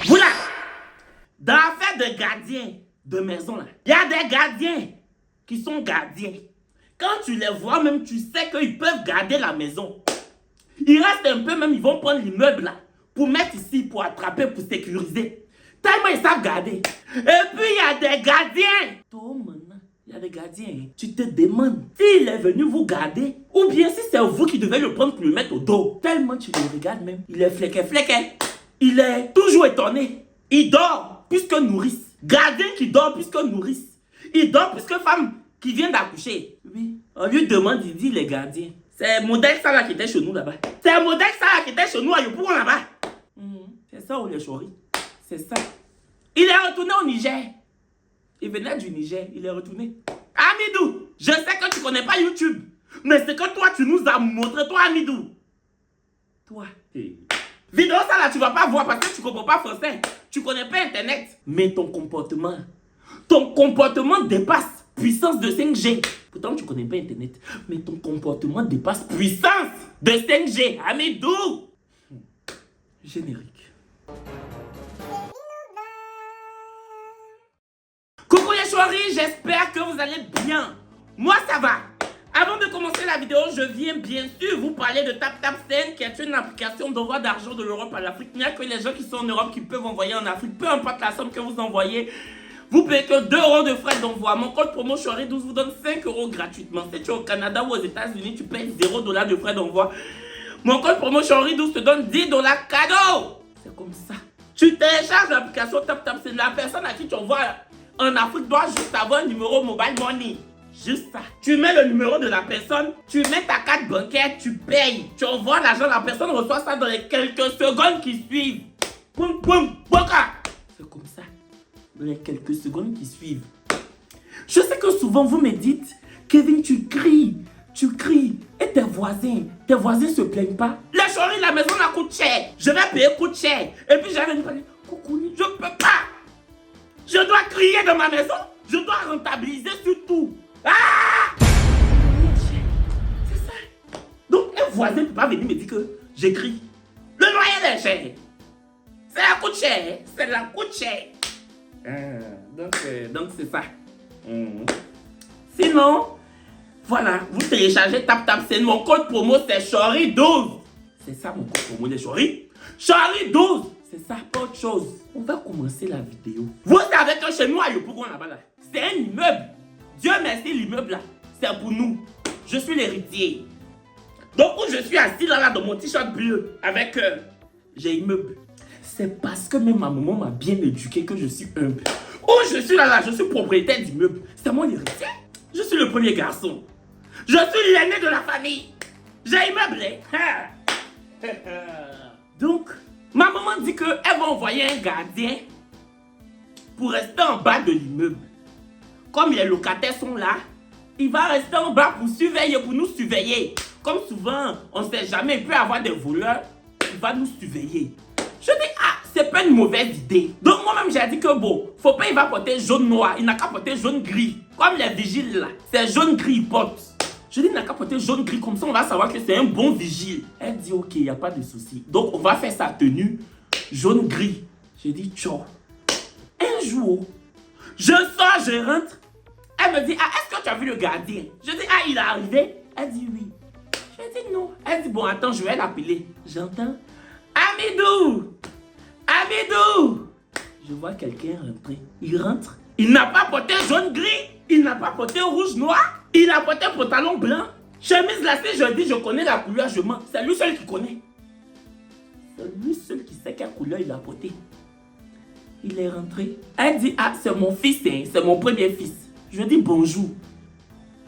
Voilà. Dans l'affaire de gardiens de maison, là, il y a des gardiens qui sont gardiens. Quand tu les vois, même tu sais qu'ils peuvent garder la maison. Il reste un peu, même ils vont prendre l'immeuble là pour mettre ici, pour attraper, pour sécuriser. Tellement ils savent garder. Et puis il y a des gardiens. Toi maintenant, il y a des gardiens. Hein. Tu te demandes s'il est venu vous garder ou bien si c'est vous qui devez le prendre pour le mettre au dos. Tellement tu le regardes même. Il est fléqué. Il est toujours étonné. Il dort plus que nourrice. Gardien qui dort plus que nourrice. Il dort plus que femme qui vient d'accoucher. Oui. On lui demande, il dit les gardiens. C'est modèle ça là qui était chez nous là-bas. C'est modèle ça là qui était chez nous à Yopougon là-bas. C'est ça ou les choris. C'est ça. Il est retourné au Niger. Il venait du Niger. Il est retourné. Amidou, je sais que tu connais pas YouTube. Mais c'est que toi, tu nous as montré. Toi, Amidou. Toi. Vidéo ça là, tu vas pas voir parce que tu comprends pas français. Tu connais pas Internet. Mais ton comportement dépasse puissance de 5G. Pourtant, tu connais pas Internet. Mais ton comportement dépasse puissance de 5G. Amidou. Générique. Coucou les choris, j'espère que vous allez bien. Moi, ça va. Avant de commencer la vidéo, je viens bien sûr vous parler de TapTapSend, qui est une application d'envoi d'argent de l'Europe à l'Afrique. Il n'y a que les gens qui sont en Europe qui peuvent envoyer en Afrique. Peu importe la somme que vous envoyez, vous payez que 2 € de frais d'envoi. Mon code promo Chouari12 vous donne 5 € gratuitement. Si tu es au Canada ou aux États-Unis, tu payes 0 $ de frais d'envoi. Mon code promo Chouari12 te donne 10 $ cadeau. C'est comme ça. Tu télécharges l'application TapTapSend. La personne à qui tu envoies en Afrique doit juste avoir un numéro mobile money. Juste ça. Tu mets le numéro de la personne, tu mets ta carte bancaire, tu payes. Tu envoies l'argent, la personne reçoit ça dans les quelques secondes qui suivent. Boum, boum, boca. C'est comme ça. Dans les quelques secondes qui suivent. Je sais que souvent vous me dites, Kevin, tu cries. Et tes voisins se plaignent pas. Les choris, la maison la coûte cher. Je vais payer coûte cher. Et puis j'avais une parler, coucou, je peux pas. Je dois crier dans ma maison. Je dois rentabiliser sur tout. Ah! C'est ça. Donc, un voisin ne peut pas venir me dire que j'écris. Le loyer est cher. C'est la coûte cher. C'est la coûte cher. Donc c'est ça. Sinon, voilà, vous téléchargez TapTapSend. Mon code promo, c'est Chouari12. C'est ça mon code promo des choris. Chouari12. C'est ça, pas autre chose. On va commencer la vidéo. Vous savez que chez nous à Yopougon là-bas, là, c'est un immeuble. Dieu merci, l'immeuble là, c'est pour nous. Je suis l'héritier. Donc où je suis assis là, dans mon t-shirt bleu, avec j'ai immeuble. C'est parce que même ma maman m'a bien éduqué que je suis humble. Où je suis là, je suis propriétaire d'immeuble. C'est mon héritier. Je suis le premier garçon. Je suis l'aîné de la famille. J'ai immeuble. Donc, ma maman dit qu'elle va envoyer un gardien pour rester en bas de l'immeuble. Comme les locataires sont là, il va rester en bas pour surveiller, pour nous surveiller. Comme souvent, on ne sait jamais, il peut y avoir des voleurs, il va nous surveiller. Je dis, c'est pas une mauvaise idée. Donc moi-même, j'ai dit que bon, faut pas, il va porter jaune-noir, il n'a qu'à porter jaune-gris. Comme les vigiles là, c'est jaune-gris, il porte. Je dis, il n'a qu'à porter jaune-gris, comme ça on va savoir que c'est un bon vigile. Elle dit, ok, il n'y a pas de souci. Donc on va faire sa tenue jaune-gris. J'ai dit, ciao. Un jour, je sors, je rentre. Elle me dit, est-ce que tu as vu le gardien? Je dis, il est arrivé. Elle dit, oui. Je dis, non. Elle dit, bon, attends, je vais l'appeler. J'entends, Amidou! Amidou! Je vois quelqu'un rentrer. Il rentre. Il n'a pas porté jaune-gris. Il n'a pas porté rouge-noir. Il a porté pantalon blanc. Chemise lacée, je dis, je connais la couleur, je mens. C'est lui seul qui connaît. C'est lui seul qui sait quelle couleur il a porté. Il est rentré. Elle dit, c'est mon fils, hein, c'est mon premier fils. Je dis bonjour.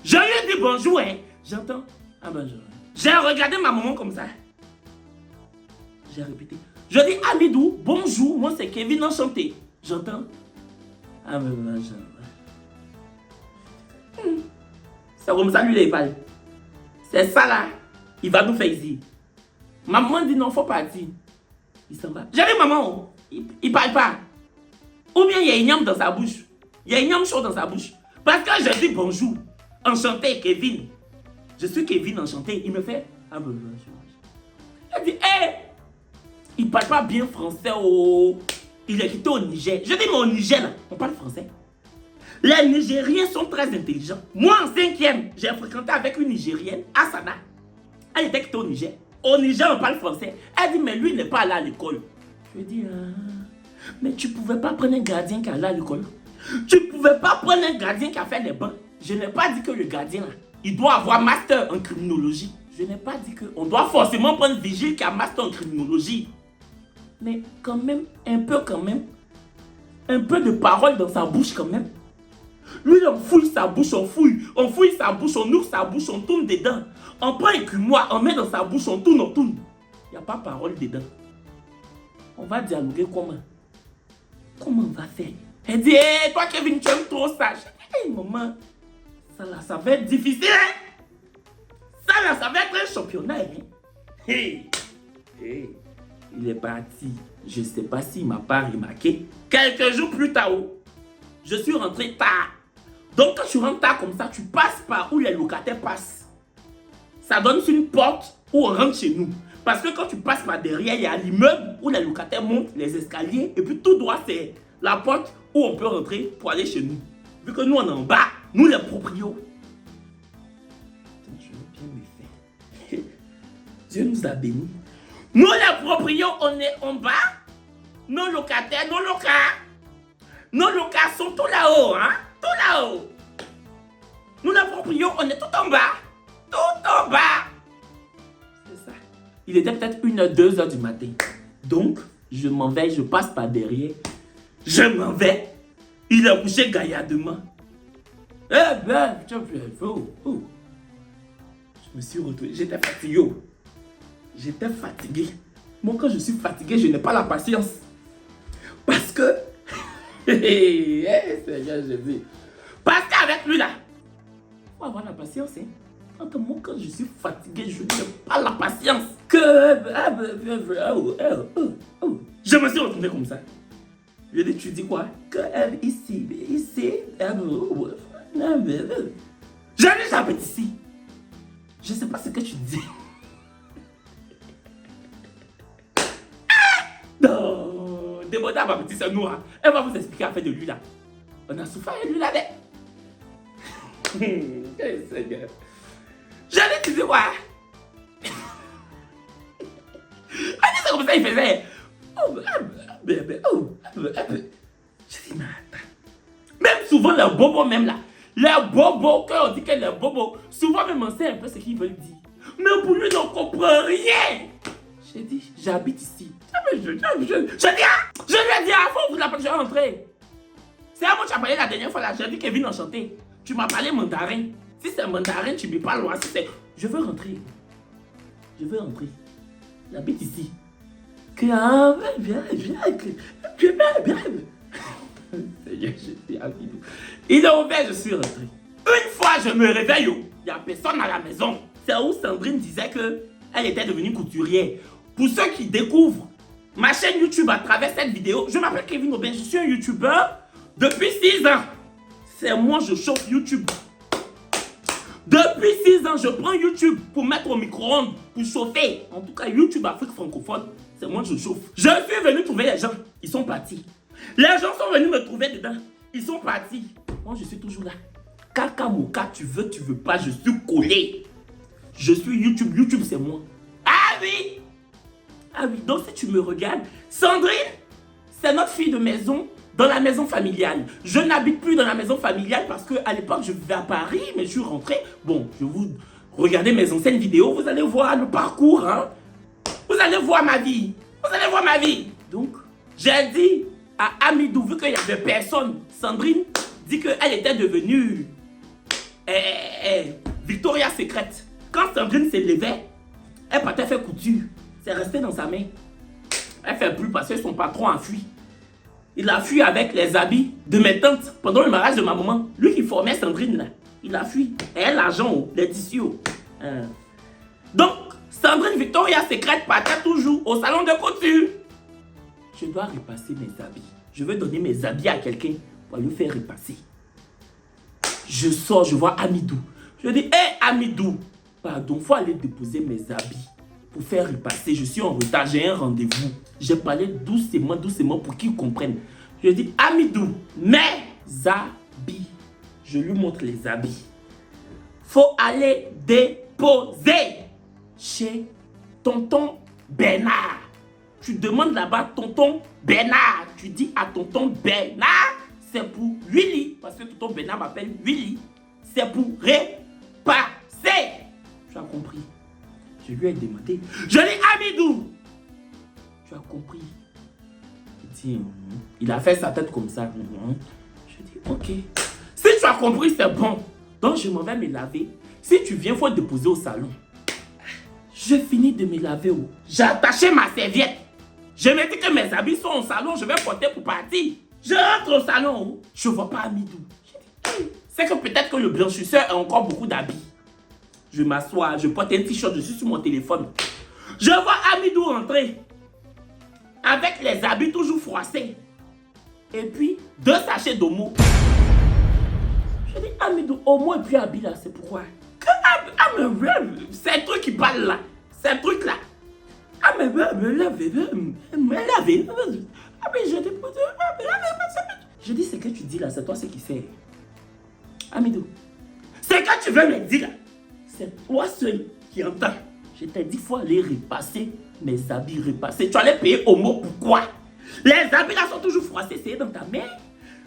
Je lui ai dit bonjour, hein. J'entends, bonjour. J'ai regardé ma maman comme ça. J'ai répété. Je dis, Amidou, bonjour, moi c'est Kevin, enchanté. J'entends, bonjour. C'est comme ça, lui, il parle. C'est ça là, il va nous faire ici. Maman dit non, faut pas dire. Il s'en va. J'ai dit, maman, il parle pas. Ou bien il y a une yam dans sa bouche. Il y a une yam chaud dans sa bouche. Parce que je dis bonjour. Enchanté, Kevin. Je suis Kevin, enchanté. Il me fait, bonjour. Il dit, il parle pas bien français, oh. il est quitté au Niger. Je dis, mais au Niger, là, on parle français. Les Nigériens sont très intelligents. Moi, en 5e, j'ai fréquenté avec une Nigérienne, Asana. Elle était quittée au Niger. Au Niger, on parle français. Elle dit, mais lui, il n'est pas allé à l'école. Je dis, mais tu ne pouvais pas prendre un gardien qui est allé à l'école. Tu ne pouvais pas prendre un gardien qui a fait les bancs. Je n'ai pas dit que le gardien, là, il doit avoir master en criminologie. Je n'ai pas dit qu'on doit forcément prendre vigile qui a master en criminologie. Mais quand même, un peu de parole dans sa bouche quand même. Lui, on fouille sa bouche, on fouille sa bouche, on ouvre sa bouche, on tourne dedans. On prend un cumois, on met dans sa bouche, on tourne. Il n'y a pas parole dedans. On va dialoguer comment? Comment on va faire? Elle dit, hey, toi Kevin, tu aimes trop ça. Je dis, hey maman, ça va être difficile, hein? Ça va être un championnat, hein? Hey, il est parti. Je ne sais pas s'il m'a pas remarqué. Quelques jours plus tard, je suis rentré tard. Donc quand tu rentres tard comme ça, tu passes par où les locataires passent. Ça donne sur une porte où on rentre chez nous. Parce que quand tu passes par derrière, il y a l'immeuble où les locataires montent les escaliers. Et puis tout droit, c'est la porte où on peut rentrer pour aller chez nous. Vu que nous, on est en bas, nous les proprios. Je veux bien me faire. Dieu nous a bénis. Nous les proprios, on est en bas. Nos locataires, nos locataires sont tout là-haut, hein? Tout là-haut. Nous les proprios, on est tout en bas. Tout en bas. C'est ça. Il était peut-être 1h, 2h du matin. Donc, je m'en vais, je passe par derrière. Je m'en vais. Il a couché gaillardement. Eh ben, je me suis retrouvé. J'étais fatigué. Moi, quand je suis fatigué, je n'ai pas la patience. Parce que... Seigneur Jésus. Parce qu'avec lui, là, il faut avoir la patience, hein. Quand je suis fatigué, je n'ai pas la patience. Je me suis retourné comme ça. Je lui ai dit, tu dis quoi? Ici. J'habite ici. Je ne sais pas ce que tu dis. Non, Déboda, ma petite sœur Noura, elle va vous expliquer à faire de lui là. On a souffert de lui là. Seigneur. J'allais te dire quoi? C'est comme ça il faisait. Je dis, mais attends. Même souvent les bobos même là. Les bobos, quand on dit que les bobos, souvent même on sait un peu ce qu'ils veulent dire. Mais pour lui, on ne comprend rien. J'ai dit, j'habite ici. Je lui ai dit, faut vous l'appeler, je vais rentrer. C'est à moi que tu as parlé la dernière fois là. J'ai dit Kevin enchanté. Tu m'as parlé mandarin. Si c'est mandarin, tu me parles. Si c'est... Je veux rentrer. J'habite ici. Viens. Il est ouvert, je suis rentré. Une fois, je me réveille, il n'y a personne à la maison. C'est où Sandrine disait qu'elle était devenue couturière. Pour ceux qui découvrent ma chaîne YouTube à travers cette vidéo, je m'appelle Kevin Aubin, je suis un YouTuber depuis 6 ans. C'est moi, je chauffe YouTube. Depuis 6 ans, je prends YouTube pour mettre au micro-ondes, pour chauffer. En tout cas, YouTube Afrique francophone, c'est moi, je chauffe. Je suis venu trouver les gens, ils sont partis. Les gens sont venus me trouver dedans, ils sont partis. Moi, je suis toujours là. Kakamoka, tu veux pas, je suis collé. Je suis YouTube, YouTube c'est moi. Ah oui, donc si tu me regardes, Sandrine, c'est notre fille de maison dans la maison familiale. Je n'habite plus dans la maison familiale parce qu'à l'époque, je vivais à Paris, mais je suis rentré. Bon, je vous regardez mes anciennes vidéos, vous allez voir le parcours, hein. Vous allez voir ma vie. Donc, j'ai dit à Amidou, vu qu'il n'y avait personne, Sandrine dit qu'elle était devenue Victoria's Secret. Quand Sandrine s'est levée, elle partait faire couture. C'est resté dans sa main. Elle ne fait plus parce que son patron a fui. Il a fui avec les habits de mes tantes pendant le mariage de ma maman. Lui qui formait Sandrine là, il a fui. Et elle, l'argent, les tissus. Donc, Sandrine Victoria's Secret partait toujours au salon de couture. Je dois repasser mes habits. Je veux donner mes habits à quelqu'un pour lui faire repasser. Je sors, je vois Amidou. Je dis, hé Amidou, pardon, il faut aller déposer mes habits. pour faire repasser. Je suis en retard, j'ai un rendez-vous. J'ai parlé doucement, doucement pour qu'ils comprennent. Je dis, Amidou, mes habits. Je lui montre les habits. Faut aller déposer chez tonton Bernard. Tu demandes là-bas tonton Bernard. Tu dis à tonton Bernard, c'est pour Willy. Parce que tonton Bernard m'appelle Willy. C'est pour repasser. Tu as compris? Je lui ai demandé. Je dis Amidou. Tu as compris? Il dit, il a fait sa tête comme ça. Je dis, ok. Si tu as compris, c'est bon. Donc je m'en vais me laver. Si tu viens, il faut déposer au salon. Je finis de me laver. J'ai attaché ma serviette. Je me dis que mes habits sont au salon. Je vais porter pour partir. Je rentre au salon. Je ne vois pas Amidou. C'est que peut-être que le blanchisseur a encore beaucoup d'habits. Je m'assois. Je porte un t-shirt. Je suis sur mon téléphone. Je vois Amidou rentrer. Avec les habits toujours froissés. Et puis, 2 sachets d'Omo. Je dis, Amidou, Omo et puis habit là, c'est pourquoi? C'est un truc qui parle là. C'est un truc là. Je dis, c'est que tu dis là, c'est toi ce qui sais. Amidou, c'est que tu veux me dire là. C'est toi seul qui entends. Je t'ai dit, il faut aller repasser mes habits, repasser. Tu allais payer Omo, pourquoi? Les habits là sont toujours froissés, c'est dans ta main.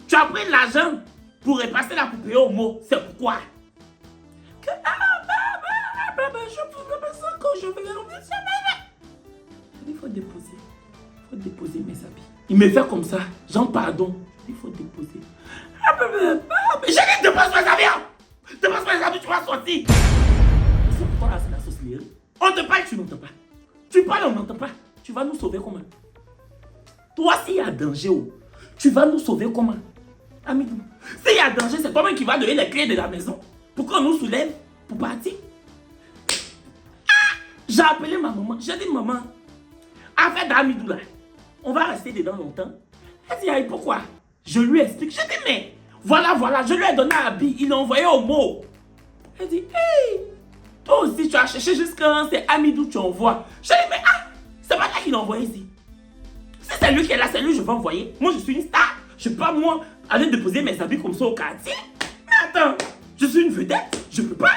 Tu as pris l'argent pour repasser la poupée Omo, c'est pourquoi? Que je peux pas ça quand je vais revenir sur il faut déposer mes habits. Il me fait comme ça, Jean pardon. Il faut déposer. J'ai dit dépose mes habits. Dépose mes habits, tu vas sortir. C'est pourquoi là c'est la sorcellerie. On te parle, tu n'entends pas. Tu parles, on n'entend pas. Tu vas nous sauver comment? Toi, s'il y a danger, tu vas nous sauver comment? Amidou, s'il y a danger, c'est toi-même qui va donner les clés de la maison pour qu'on nous soulève pour partir. J'ai appelé ma maman. J'ai dit, maman, affaire d'Amidou là, on va rester dedans longtemps. Elle dit, aïe, pourquoi? Je lui explique. J'ai dit, mais voilà, je lui ai donné un habit. Il l'a envoyé au mot. Elle dit, hey, toi aussi, tu as cherché jusqu'à c'est Amidou tu envoies. J'ai dit, mais c'est pas là qu'il l'a envoyé ici. Si c'est lui qui est là, c'est lui que je vais envoyer. Moi, je suis une star. Je ne peux pas, moi, aller déposer mes habits comme ça au quartier. Mais attends, je suis une vedette. Je peux pas.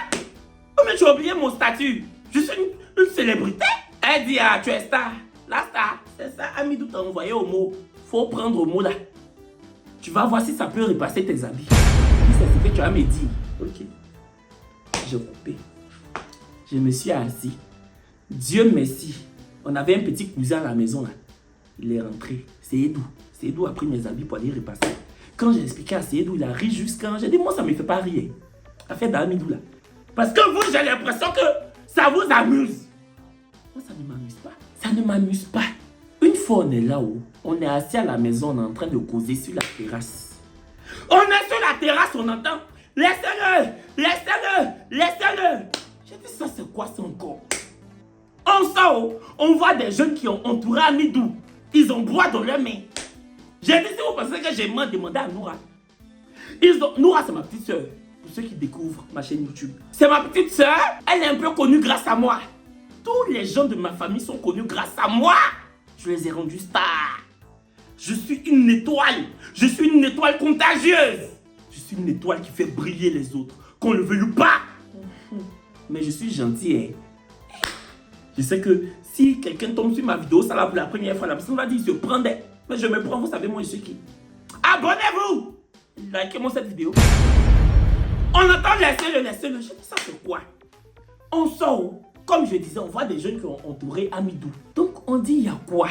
Oh, mais tu as oublié mon statut. Je suis une célébrité. Elle dit, tu es star. La star, c'est ça. Amidou t'a envoyé au mot. Faut prendre au mot là. Tu vas voir si ça peut repasser tes habits. C'est ce que tu vas me dire. Ok. J'ai coupé. Je me suis assis. Dieu merci. On avait un petit cousin à la maison là. Il est rentré. C'est Edou. C'est Edou a pris mes habits pour aller repasser. Quand j'ai expliqué à Edou, il a ri jusqu'à... J'ai dit, moi ça ne me fait pas rire. Affaire d'Amidou là. Parce que vous, j'ai l'impression que ça vous amuse. Moi, ça ne m'amuse pas. Ça ne m'amuse pas. Une fois, on est là-haut. On est assis à la maison, on est en train de causer sur la terrasse. On est sur la terrasse, on entend. Laissez-le, laissez-le, laissez-le. J'ai dit, ça c'est quoi ça encore? On sort, on voit des jeunes qui ont entouré Amidou. Ils ont bois dans leurs mains. J'ai dit, si vous pensez que j'ai demandé à Noura. Noura, c'est ma petite soeur. Pour ceux qui découvrent ma chaîne YouTube. C'est ma petite soeur. Elle est un peu connue grâce à moi. Tous les gens de ma famille sont connus grâce à moi. Je les ai rendus stars. Je suis une étoile. Je suis une étoile contagieuse. Je suis une étoile qui fait briller les autres. Qu'on le veuille ou pas. Mais je suis gentil. Hein. Je sais que si quelqu'un tombe sur ma vidéo, ça va pour la première fois, la personne va dire, il se prend des... Mais je me prends, vous savez, moi je suis qui? Abonnez-vous! Likez-moi cette vidéo. On entend laissez-le, laissez-le. Je dis ça c'est quoi? On sort. Comme je disais, on voit des jeunes qui ont entouré Amidou. Donc on dit, il y a quoi?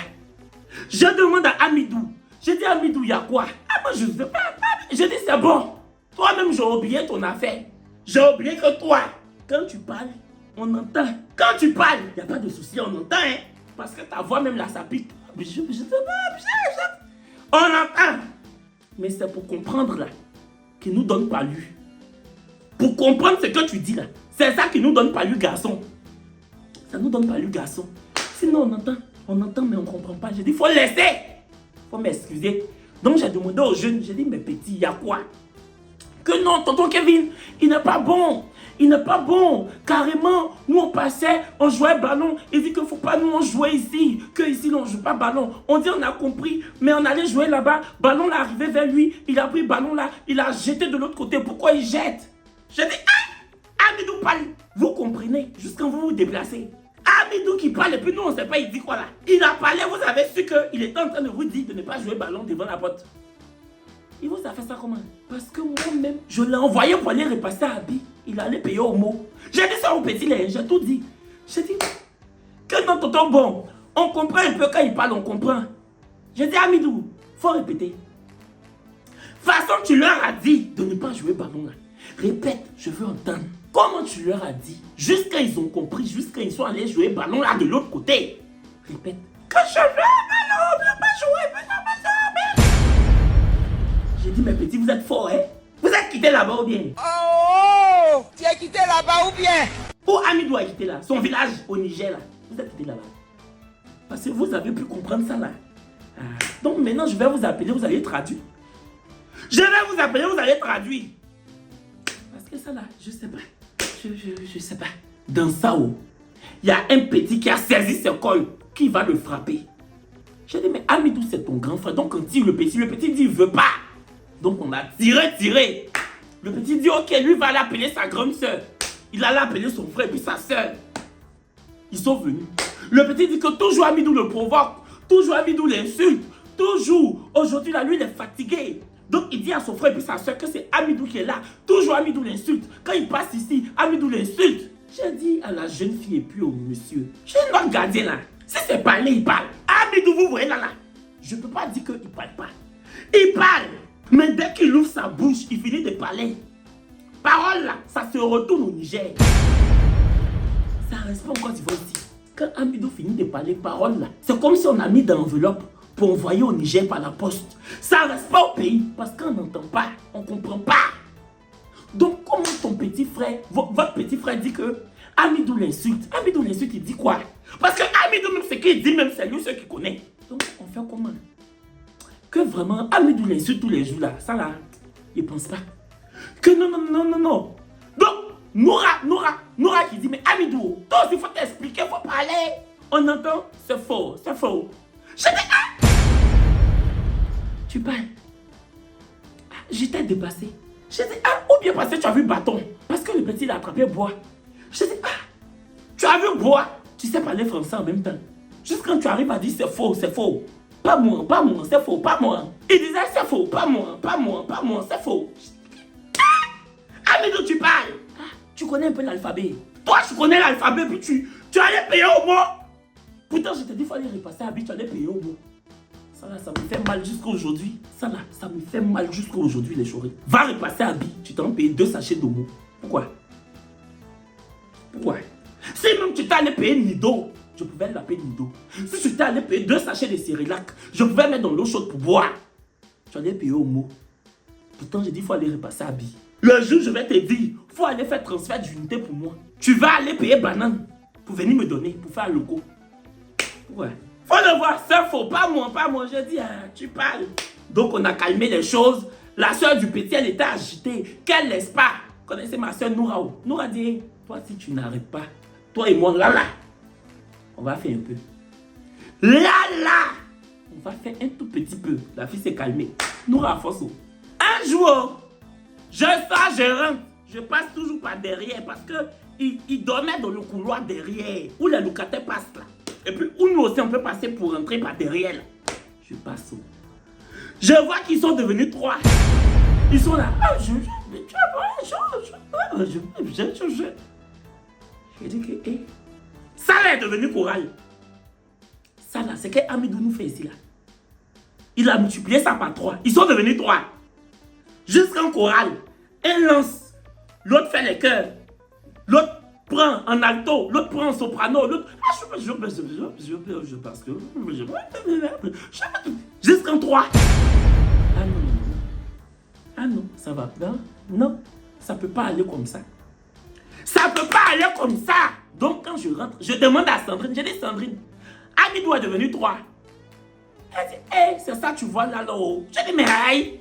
Je demande à Amidou. Je dis, Amidou, il y a quoi? Ah, moi, je ne sais pas. Je dis, c'est bon. Toi-même, j'ai oublié ton affaire. J'ai oublié que toi, quand tu parles, on entend. Quand tu parles, il n'y a pas de souci, on entend. Hein? Parce que ta voix, même là, ça pique. Je sais pas. On entend. Mais c'est pour comprendre, là, qui nous donne pas lu. Pour comprendre ce que tu dis, là. C'est ça qui nous donne pas lu, garçon. Ça nous donne pas lu, garçon. Sinon, on entend, mais on ne comprend pas. J'ai dit, il faut laisser. Il faut m'excuser. Donc, j'ai demandé aux jeunes, j'ai dit, mais petit, il y a quoi? Que non, tonton Kevin, il n'est pas bon. Il n'est pas bon. Carrément, nous on passait, on jouait ballon. Il dit qu'il ne faut pas nous on jouer ici. Que ici, on ne joue pas ballon. On dit on a compris, mais on allait jouer là-bas. Ballon là arrivé vers lui. Il a pris ballon là. Il a jeté de l'autre côté. Pourquoi il jette? Je dis, Amidou parle. Vous comprenez, juste quand vous vous déplacez. Amidou qui parle et puis nous on ne sait pas il dit quoi là. Il a parlé, vous avez su qu'il était en train de vous dire de ne pas jouer ballon devant la porte. Il vous a fait ça comment? Parce que moi-même, je l'ai envoyé pour aller repasser à Abi. Il allait payer au mot. J'ai dit ça au petit lait, j'ai tout dit. J'ai dit que non, tonton, bon, on comprend un peu quand il parle, on comprend. J'ai dit Amidou, faut répéter. De toute façon, tu leur as dit de ne pas jouer ballon là. Répète, je veux entendre. Comment tu leur as dit? Jusqu'à ils ont compris, jusqu'à ils sont allés jouer ballon là de l'autre côté. Répète. Que je veux un ballon, je veux pas jouer, je veux pas jouer. J'ai dit, mes petits, vous êtes forts, hein? Vous êtes quittés là-bas ou bien? Oh, tu es quitté là-bas ou bien? Où Amidou a quitté là? Son village au Niger là. Vous êtes quittés là-bas. Parce que vous avez pu comprendre ça là. Donc maintenant, je vais vous appeler, vous allez traduire. Je vais vous appeler, vous allez traduire. Parce que ça là, je sais pas. Je sais pas. Dans Sao, il y a un petit qui a saisi ce col qui va le frapper. J'ai dit, mais Amidou, c'est ton grand frère. Donc on tire le petit dit, il veut pas. Donc on a tiré. Le petit dit, ok, lui va l'appeler sa grande soeur. Il allait appeler son frère et puis sa soeur. Ils sont venus. Le petit dit que toujours Amidou le provoque. Toujours Amidou l'insulte. Toujours. Aujourd'hui, là, lui, il est fatigué. Donc il dit à son frère et puis sa soeur que c'est Amidou qui est là. Toujours Amidou l'insulte. Quand il passe ici, Amidou l'insulte. J'ai dit à la jeune fille et puis au monsieur, j'ai un autre gardien là. Si c'est parler, il parle. Amidou, vous voyez là. Je ne peux pas dire qu'il ne parle pas. Il parle. Mais dès qu'il ouvre sa bouche, il finit de parler. Parole là, ça se retourne au Niger. Ça reste pas encore d'Ivoire ici. Quand Amidou finit de parler, parole là, c'est comme si on a mis dans l'enveloppe pour envoyer au Niger par la poste. Ça reste pas au pays parce qu'on n'entend pas, on ne comprend pas. Donc comment ton petit frère, votre petit frère dit que Amidou l'insulte. Amidou l'insulte, il dit quoi? Parce que Amidou même ce qu'il dit, même c'est lui ceux qui connaît. Donc on fait comment? Que vraiment Amidou l'insulte tous les jours là, ça là, il pense pas. Que non. Donc Noura qui dit, mais Amidou, toi aussi il faut t'expliquer, il faut parler. On entend, c'est faux. Je dis, tu parles. J'étais dépassé. Je dis, ou bien parce que tu as vu bâton. Parce que le petit il a attrapé bois. Je dis, tu as vu bois. Tu sais parler français en même temps. Juste quand tu arrives à dire c'est faux. Pas moi, c'est faux, pas moi. Il disait c'est faux, pas moi, c'est faux. Amidou, tu parles. Tu connais un peu l'alphabet. Toi, tu connais l'alphabet, puis tu allais payer au mot. Pourtant, je te dis, il fallait repasser à Abi, tu allais payer au mot. Ça là, ça me fait mal jusqu'à aujourd'hui. Ça là, ça me fait mal jusqu'à aujourd'hui, les choris. Va repasser à Abi, tu t'en payes 2 sachets d'omo. Pourquoi? Si même tu t'allais payer Nido, je pouvais l'appeler Nido. Si tu t'allais payer 2 sachets de Cérilac, je pouvais mettre dans l'eau chaude pour boire. Tu allais payer au mot. Pourtant, j'ai dit, il faut aller repasser à Abi. Le jour, je vais te dire, il faut aller faire transfert d'unité pour moi. Tu vas aller payer banane pour venir me donner, pour faire un logo. Ouais. Faut le voir, c'est faux, pas moi. Je dis, tu parles. Donc, on a calmé les choses. La soeur du petit, elle était agitée. Qu'elle laisse pas. Connaissez ma soeur Noura. Noura dit, toi, si tu n'arrêtes pas, toi et moi, là, on va faire un peu. Là, on va faire un tout petit peu. La fille s'est calmée. Noura Fosso. Un jour, je rentre. Je passe toujours par derrière parce que il dormait dans le couloir derrière où les locataires passent là. Et puis où nous aussi on peut passer pour rentrer par derrière là. Je passe. Je vois qu'ils sont devenus 3. Ils sont là. Je dis que ça là est devenu choral. Ça là, c'est que Amidou nous fait ici là. Il a multiplié ça par 3. Ils sont devenus 3. Jusqu'en chorale. Un lance. L'autre fait les chœurs. L'autre prend en alto. L'autre prend en soprano. L'autre. Je pense que. Jusqu'en 3. Ah non, ça va. Non, ça peut pas aller comme ça. Ça peut pas aller comme ça. Donc quand je rentre, je demande à Sandrine. J'ai dit, Sandrine, Amidou est devenu 3. Elle dit, c'est ça tu vois là-haut. J'ai dit, mais aïe.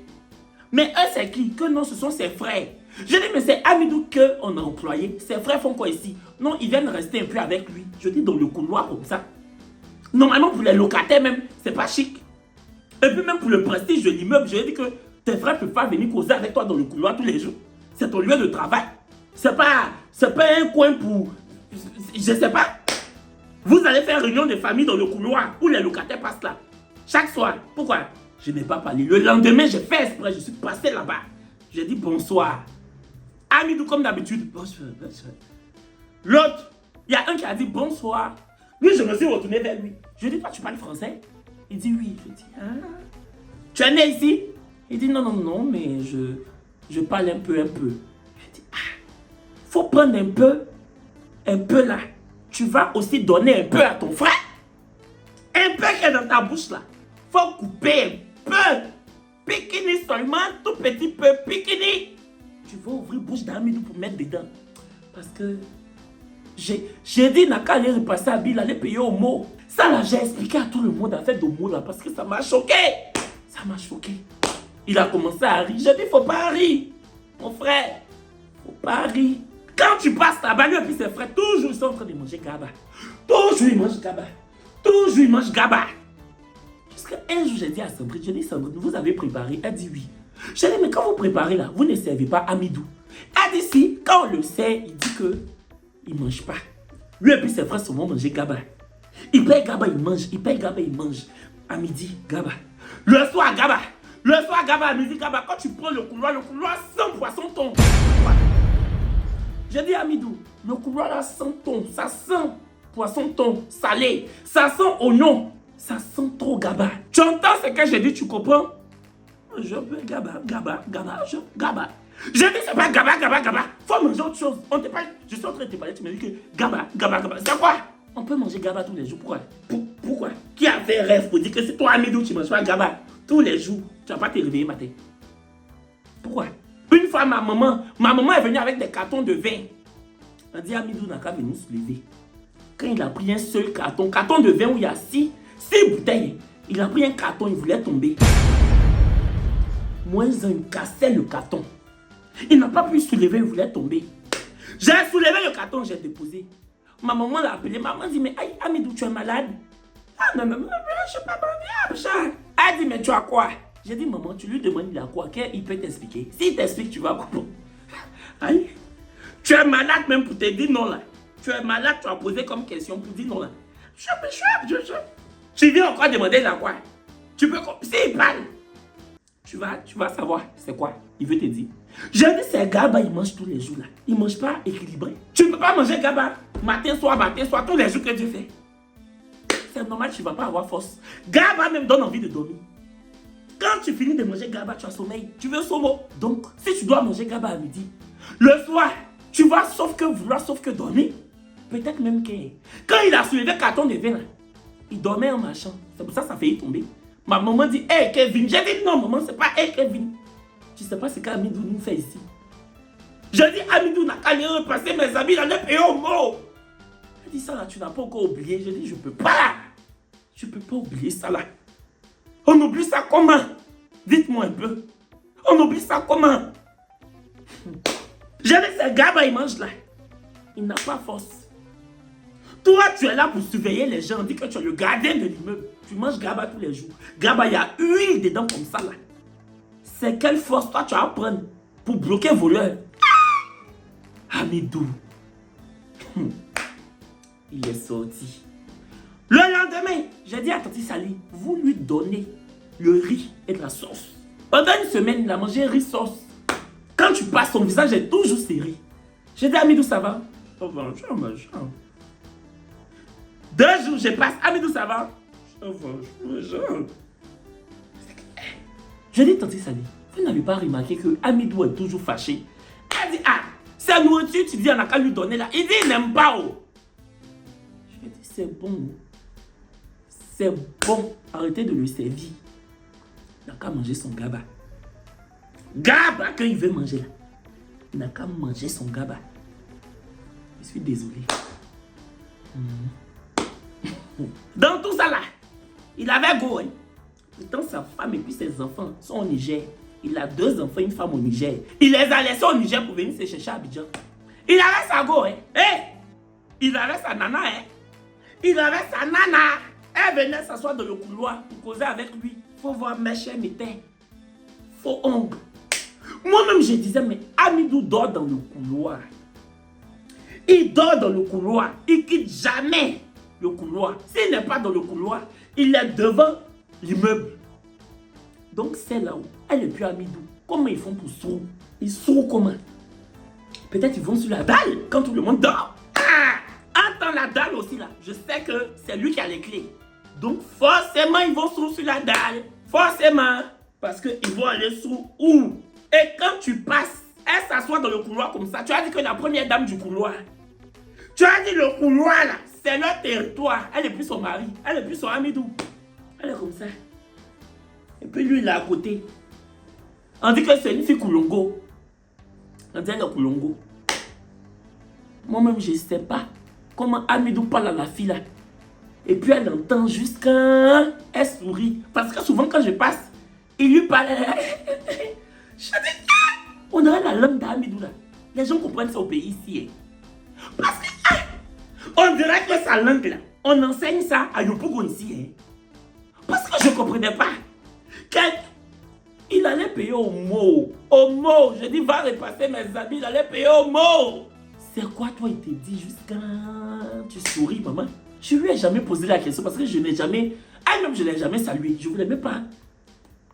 Mais eux, c'est qui? Que non, ce sont ses frères. Je dis, mais c'est Amidou qu'on a employé. Ses frères font quoi ici? Non, ils viennent rester un peu avec lui. Je dis, dans le couloir comme ça. Normalement, pour les locataires même, c'est pas chic. Et puis même pour le prestige de l'immeuble, je dis que tes frères ne peuvent pas venir causer avec toi dans le couloir tous les jours. C'est ton lieu de travail. C'est pas un coin pour... Je sais pas. Vous allez faire réunion de famille dans le couloir où les locataires passent là. Chaque soir. Pourquoi? Je n'ai pas parlé. Le lendemain, j'ai fait exprès. Je suis passé là-bas. J'ai dit bonsoir. Amidou comme d'habitude. Bonsoir. L'autre, il y a un qui a dit bonsoir. Lui, je me suis retourné vers lui. Je dis, toi, tu parles français? Il dit oui. Je dis, ah. Tu es né ici? Il dit non, mais je parle un peu. Je dis, ah, faut prendre un peu là. Tu vas aussi donner un peu à ton frère. Un peu qui est dans ta bouche là. Faut couper un peu. Pikini seulement, tout petit peu, pikini. Tu vas ouvrir bouche d'Amidou pour mettre dedans. Parce que j'ai dit n'a qu'à aller repasser à Bill, aller payer au mot. Ça là, j'ai expliqué à tout le monde à faire de mots là parce que ça m'a choqué. Ça m'a choqué. Il a commencé à rire. J'ai dit, faut pas rire. Mon frère, faut pas rire. Quand tu passes là-bas, lui et puis ses frères, toujours ils sont en train de manger gaba. Toujours ils mangent gaba. Toujours ils mangent gaba. Jusqu'à un jour, j'ai dit à Sandrine, vous avez préparé? Elle dit oui. J'ai dit, mais quand vous préparez là, vous ne servez pas Amidou. Elle dit si, quand on le sait, il dit que il ne mange pas. Lui et puis ses frères souvent manger gaba. Il paye gaba, il mange. Il paye gaba, il mange. À midi, gaba. Le soir, gaba. Le soir, gaba, à midi, gaba. Quand tu prends le couloir sent poisson thon. J'ai dit à Amidou, le couloir là sent thon. Ça sent poisson thon salé. Ça sent oignon. Ça sent trop gaba. Tu entends ce que j'ai dit, tu comprends? Je veux gaba. J'ai dit c'est pas gaba. Faut manger autre chose. On te parle. Je suis en train de te parler, tu me dis que gaba. C'est quoi? On peut manger gaba tous les jours. Pourquoi? Pourquoi? Qui a fait rêve pour dire que c'est toi, Amidou, tu manges pas gaba tous les jours? Tu vas pas te réveiller matin. Pourquoi? Une fois, ma maman est venue avec des cartons de vin. Elle a dit Amidou n'a qu'à venir se lever. Quand il a pris un seul carton de vin où il y a 6 bouteilles, il a pris un carton, il voulait tomber. Moins un, il cassait le carton. Il n'a pas pu soulever, il voulait tomber. J'ai soulevé le carton, j'ai déposé. Ma maman l'a appelé, maman dit, mais aïe, Amidou, tu es malade? Ah non, mais je ne suis pas bien. Elle dit, mais tu as quoi? J'ai dit, maman, tu lui demandes il a quoi? Qu'il peut t'expliquer. S'il t'explique, tu vas comprendre. Aïe, tu es malade même pour te dire non là. Tu es malade, tu as posé comme question pour dire non là. Tu viens encore demander il a quoi? Tu peux, s'il parle, tu vas savoir c'est quoi. Il veut te dire. J'ai dit, c'est gaba, il mange tous les jours là. Il ne mange pas équilibré. Tu ne peux pas manger gaba matin, soir, tous les jours que tu fais. C'est normal, tu ne vas pas avoir force. Gaba même donne envie de dormir. Quand tu finis de manger gaba, tu as sommeil. Tu veux sommeil. Donc, si tu dois manger gaba à midi, le soir, tu vas sauf que dormir. Peut-être même que quand il a soulevé le carton de vin là, il dormait en marchant. C'est pour ça que ça a failli tomber. Ma maman dit, hey Kevin. J'ai dit non, maman, c'est pas hey Kevin. Tu sais pas ce qu'Amidou nous fait ici. Je dis, Amidou n'a qu'à aller repasser mes amis dans le pays au mot. Elle dit ça là, tu n'as pas encore oublié. Je dis, je peux pas. Je peux pas oublier ça là. On oublie ça comment? Dites-moi un peu. On oublie ça comment? Je dis, c'est gaba, il mange là. Il n'a pas force. Toi, tu es là pour surveiller les gens. On dit que tu es le gardien de l'immeuble. Tu manges gaba tous les jours. Gaba, il y a huile dedans comme ça là. C'est quelle force toi tu vas prendre pour bloquer voleur? Amidou. Il est sorti. Le lendemain, j'ai dit à Tati Sali, vous lui donnez le riz et de la sauce. Pendant une semaine, il a mangé riz sauce. Quand tu passes, son visage est toujours serré. J'ai dit, Amidou, ça va? Ça va, je mange. 2 jours, je passe. Amidou, ça va? Ça va, je mange. Je dis, Tati Sali, vous n'avez pas remarqué que Amidou est toujours fâché? Elle dit, ah, c'est nourriture, tu dis, on n'a qu'à lui donner là. Il dit, il n'aime pas. Oh. Je dis, c'est bon. C'est bon. Arrêtez de le servir. Il n'a qu'à manger son gaba. Gaba, quand il veut manger là. Il n'a qu'à manger son gaba. Je suis désolé. Dans tout ça là, il avait go. Hein. Pourtant, sa femme et puis ses enfants sont au Niger. Il a 2 enfants, une femme au Niger. Il les a laissés au Niger pour venir se chercher à Abidjan. Il avait sa go, hein. Il avait sa nana, hein. Il avait sa nana. Elle venait s'asseoir dans le couloir pour causer avec lui. Faut voir mes chers métaires. Faut ongle. Moi-même, je disais, mais Amidou dort dans le couloir. Il dort dans le couloir. Il quitte jamais le couloir. S'il n'est pas dans le couloir, il est devant l'immeuble. Donc, c'est là où elle n'est plus Amidou. Comment ils font pour sourd? Ils sourd comment? Peut-être ils vont sur la dalle quand tout le monde dort. Entends la dalle aussi là. Je sais que c'est lui qui a les clés. Donc, forcément, ils vont sur la dalle. Forcément. Parce qu'ils vont aller sous où? Et quand tu passes, elle s'assoit dans le couloir comme ça. Tu as dit que la première dame du couloir. Tu as dit le couloir là, c'est leur territoire. Elle n'est plus son mari. Elle n'est plus son Amidou. Elle est comme ça. Et puis lui, il est à côté. On dit que c'est une fille Koulongo. On dit le Koulongo. Moi-même, je ne sais pas comment Amidou parle à la fille là. Et puis elle entend jusqu'à elle sourit. Parce que souvent quand je passe, il lui parle. Je dis, on dirait la langue d'Amidou là. Les gens comprennent ça au pays ici. Parce que on dirait que sa langue là, on enseigne ça à Yopougon ici. Parce que je ne comprenais pas. Il allait payer au mot. Au mot. Je dis, va repasser mes amis. Il allait payer au mot. C'est quoi toi, il te dit jusqu'à... Tu souris, maman. Je lui ai jamais posé la question parce que je n'ai jamais... Elle-même, je ne l'ai jamais salué. Je ne voulais même pas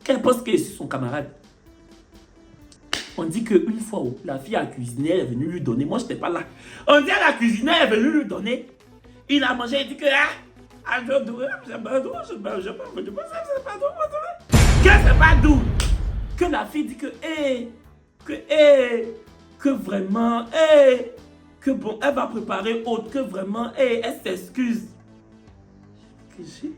qu'elle pense que je suis son camarade. On dit qu'une fois, la fille a cuisiné, elle est venue lui donner. Moi, je n'étais pas là. On dit à la cuisinière, elle est venue lui donner. Il a mangé, il dit que... Que c'est pas doux. Que la fille dit que vraiment, que bon, elle va préparer autre, que vraiment, elle s'excuse. Que j'ai...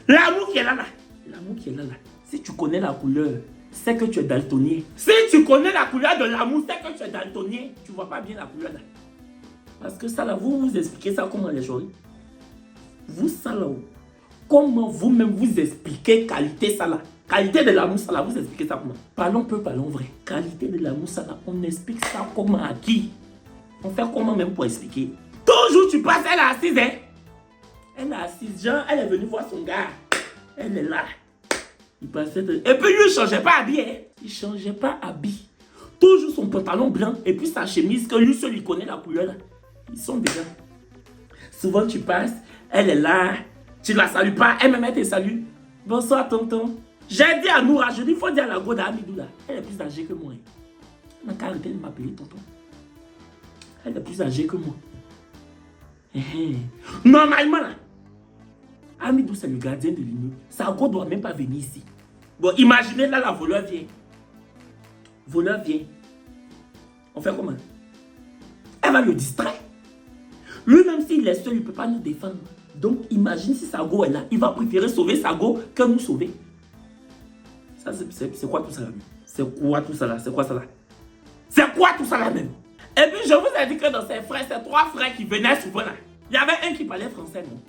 L'amour qui est là, là. L'amour qui est là, là. Si tu connais la couleur, c'est que tu es daltonien. Si tu connais la couleur de l'amour, c'est que tu es daltonien. Tu vois pas bien la couleur là. Parce que ça là, vous expliquez ça comment les choses. Vous ça là, comment vous-même vous expliquez qualité ça là. Qualité de l'amour ça là, vous expliquez ça comment. Parlons peu, parlons vrai. Qualité de l'amour ça là, on explique ça comment à qui. On fait comment même pour expliquer. Toujours tu passes, elle est assise hein. Elle est assise, genre elle est venue voir son gars. Elle est là. Il passait de... Et puis lui, il ne changeait pas habillé. Hein? Il ne changeait pas habillé. Toujours son pantalon blanc et puis sa chemise, que lui seul, il connaît la couleur. Là. Ils sont déjà. Souvent, tu passes, elle est là, tu ne la salues pas, elle-même, elle te salue. Bonsoir, tonton. J'ai dit à Noura, je dis, il faut dire à la go d'Amidou là. Elle est plus âgée que moi. Elle n'a qu'à arrêter de m'appeler tonton. Elle est plus âgée que moi. Normalement, là, Amidou, c'est le gardien de l'immeuble. Sago ne doit même pas venir ici. Bon, imaginez là, la voleur vient. Voleur vient. On fait comment? Elle va le distraire. Lui-même, s'il est seul, il ne peut pas nous défendre. Donc, imagine si Sago est là. Il va préférer sauver Sago que nous sauver. Ça, c'est quoi tout ça là? C'est quoi tout ça là? C'est quoi ça là? C'est quoi tout ça là même? Et puis, je vous ai dit que dans ses frères, ces 3 frères qui venaient souvent là, il y avait un qui parlait français, non?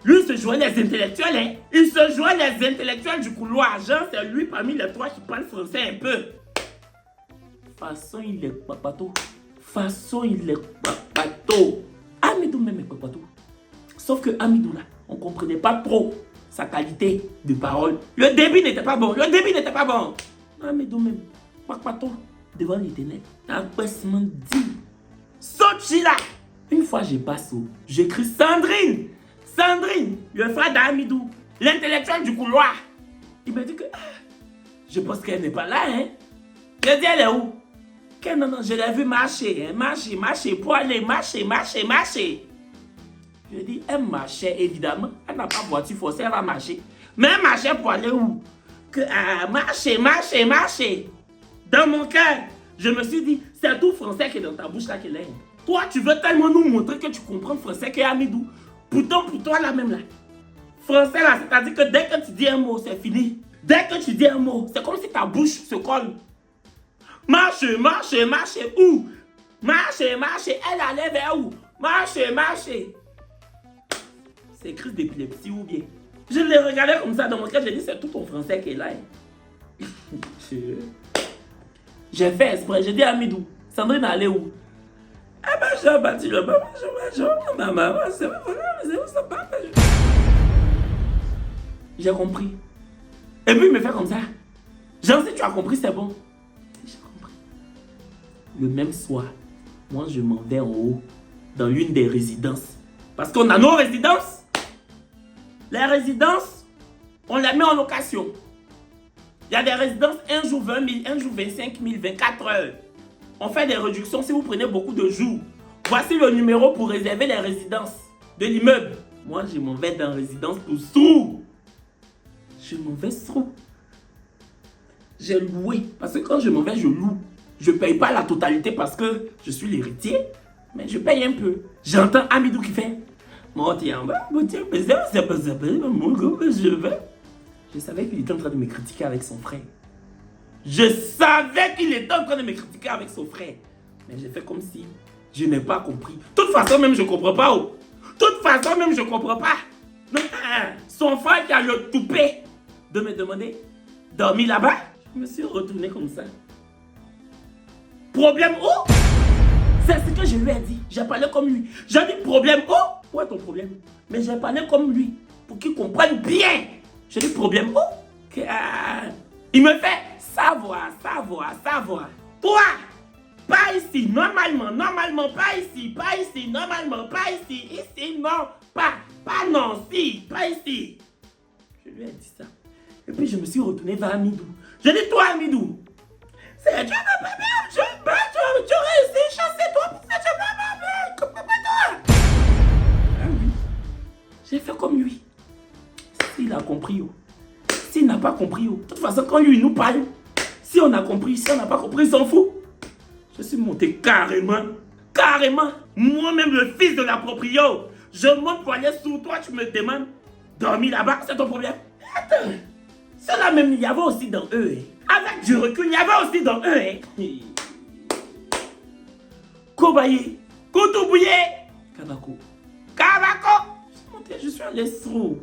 Lui, il se jouait les intellectuels, hein. Il se jouait les intellectuels du couloir. Genre, c'est lui parmi les 3 qui parle français un peu. Façon, il est papato. Façon, il est papato. Amidou même est papato. Sauf que Amidou là, on ne comprenait pas trop sa qualité de parole. Le débit n'était pas bon. Le débit n'était pas bon. Amidou même, papato, devant l'éternel. L'abaissement dit. Sochi là. Une fois, je passe où j'écris Sandrine. Sandrine, le frère d'Amidou, l'intellectuel du couloir. Il m'a dit que... je pense qu'elle n'est pas là, hein. Je dis, elle est où? Que non, je l'ai vu marcher, hein. Marcher, pour aller marcher. Je dis, elle marchait, évidemment. Elle n'a pas voiture forcée, elle va marcher. Mais elle marchait pour aller où? Que, marcher. Dans mon cœur, je me suis dit, c'est tout français qui est dans ta bouche là qu'elle est. Toi, tu veux tellement nous montrer que tu comprends le français qu'est Amidou. Pourtant, pour toi, là même, là. Français, là, c'est-à-dire que dès que tu dis un mot, c'est fini. Dès que tu dis un mot, c'est comme si ta bouche se colle. Marche, où? Marche, elle allait vers où? Marche. C'est crise d'épilepsie ou bien. Je les regardais comme ça dans mon cœur, j'ai dit c'est tout ton français qui est là. J'ai fait exprès, j'ai dit à Amidou, Sandrine allait où? Ah ben j'ai battu le maman, ma maman, c'est pas ça. J'ai compris. Et puis il me fait comme ça. Genre si tu as compris, c'est bon. J'ai compris. Le même soir, moi je m'en vais en haut, dans l'une des résidences. Parce qu'on a nos résidences. Les résidences, on les met en location. Il y a des résidences, un jour 20 000, un jour 25 000, 24 heures. On fait des réductions si vous prenez beaucoup de jours. Voici le numéro pour réserver les résidences de l'immeuble. Moi, je m'en vais dans la résidence pour sous. Je m'en vais sous. J'ai loué. Parce que quand je m'en vais, je loue. Je ne paye pas la totalité parce que je suis l'héritier. Mais je paye un peu. J'entends Amidou qui fait. Je savais qu'il était en train de me critiquer avec son frère. Je savais qu'il était en train de me critiquer avec son frère. Mais j'ai fait comme si je n'ai pas compris. De toute façon, même je ne comprends pas. Oh. De toute façon, même je ne comprends pas. Son frère qui a le toupet de me demander dormir là-bas. Je me suis retourné comme ça. Problème où? C'est ce que je lui ai dit. J'ai parlé comme lui. J'ai dit problème où? Où est ton problème? Mais j'ai parlé comme lui. Pour qu'il comprenne bien. J'ai dit problème où? Il me fait savoir. Toi, pas ici, normalement, pas ici, normalement, pas ici, non, pas non, si, pas ici. Je lui ai dit ça. Et puis je me suis retourné vers Amidou. J'ai dit toi Amidou, c'est Dieu ma bébé, tu réussis, chassez-toi, c'est Dieu ma bébé, comprends-toi. Ah oui, j'ai fait comme lui. S'il a compris, oh. S'il n'a pas compris, oh. De toute façon, quand lui nous parle, si on a compris, si on n'a pas compris, il s'en fout. Je suis monté carrément. Moi-même, le fils de la proprio. Je monte pour aller sous toi, tu me demandes dormir là-bas, c'est ton problème. Attends, cela même, il y avait aussi dans eux. Avec du recul, il y avait aussi dans eux. Kobaye, Koutoubouyé, Kabako. Je suis monté, je suis allé sous.